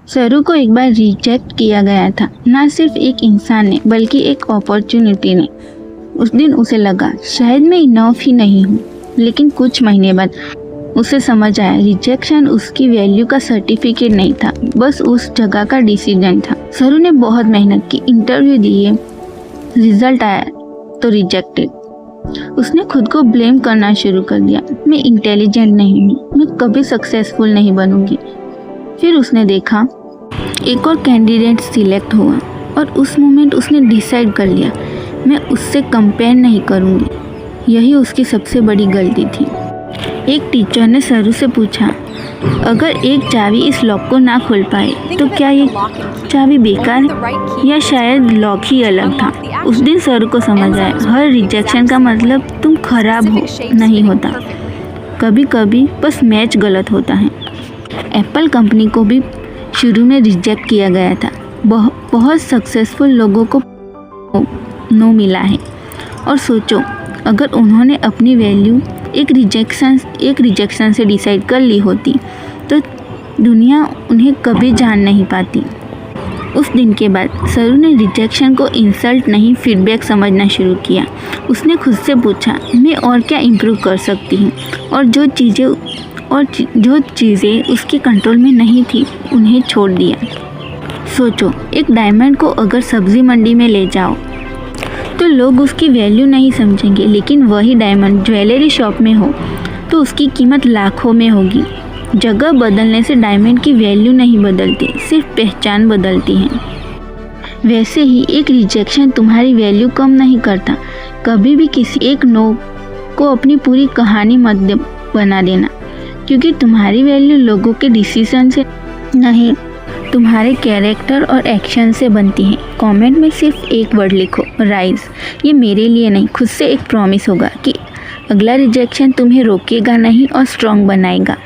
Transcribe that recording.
सरू को एक बार रिजेक्ट किया गया था, ना सिर्फ एक इंसान ने बल्कि एक अपॉर्चुनिटी ने। उस दिन उसे लगा शायद मैं इनफ ही नहीं हूँ, लेकिन कुछ महीने बाद उसे समझ आया रिजेक्शन उसकी वैल्यू का सर्टिफिकेट नहीं था, बस उस जगह का डिसीजन था। सरू ने बहुत मेहनत की, इंटरव्यू दिए, रिजल्ट आया तो रिजेक्टेड। उसने खुद को ब्लेम करना शुरू कर दिया, मैं इंटेलिजेंट नहीं हूँ, मैं कभी सक्सेसफुल नहीं बनूंगी। फिर उसने देखा एक और कैंडिडेट सिलेक्ट हुआ और उस मोमेंट उसने डिसाइड कर लिया मैं उससे कंपेयर नहीं करूँगी। यही उसकी सबसे बड़ी गलती थी। एक टीचर ने सरू से पूछा, अगर एक चाबी इस लॉक को ना खोल पाए तो क्या ये चाबी बेकार है या शायद लॉक ही अलग था। उस दिन सरू को समझ आया हर रिजेक्शन का मतलब तुम खराब हो नहीं होता, कभी कभी बस मैच गलत होता है। एप्पल कंपनी को भी शुरू में रिजेक्ट किया गया था। बहुत सक्सेसफुल लोगों को नो मिला है। और सोचो अगर उन्होंने अपनी वैल्यू एक रिजेक्शन से डिसाइड कर ली होती तो दुनिया उन्हें कभी जान नहीं पाती। उस दिन के बाद सरू ने रिजेक्शन को इंसल्ट नहीं फीडबैक समझना शुरू किया। उसने खुद से पूछा मैं और क्या इम्प्रूव कर सकती हूँ, और जो चीज़ें उसके कंट्रोल में नहीं थी उन्हें छोड़ दिया। सोचो एक डायमंड को अगर सब्जी मंडी में ले जाओ तो लोग उसकी वैल्यू नहीं समझेंगे, लेकिन वही डायमंड ज्वेलरी शॉप में हो तो उसकी कीमत लाखों में होगी। जगह बदलने से डायमंड की वैल्यू नहीं बदलती, सिर्फ पहचान बदलती है। वैसे ही एक रिजेक्शन तुम्हारी वैल्यू कम नहीं करता। कभी भी किसी एक नो को अपनी पूरी कहानी मत बना देना, क्योंकि तुम्हारी वैल्यू लोगों के डिसीजन से नहीं, तुम्हारे कैरेक्टर और एक्शन से बनती है। कमेंट में सिर्फ एक वर्ड लिखो, राइज। ये मेरे लिए नहीं, खुद से एक प्रॉमिस होगा कि अगला रिजेक्शन तुम्हें रोकेगा नहीं और स्ट्रॉन्ग बनाएगा।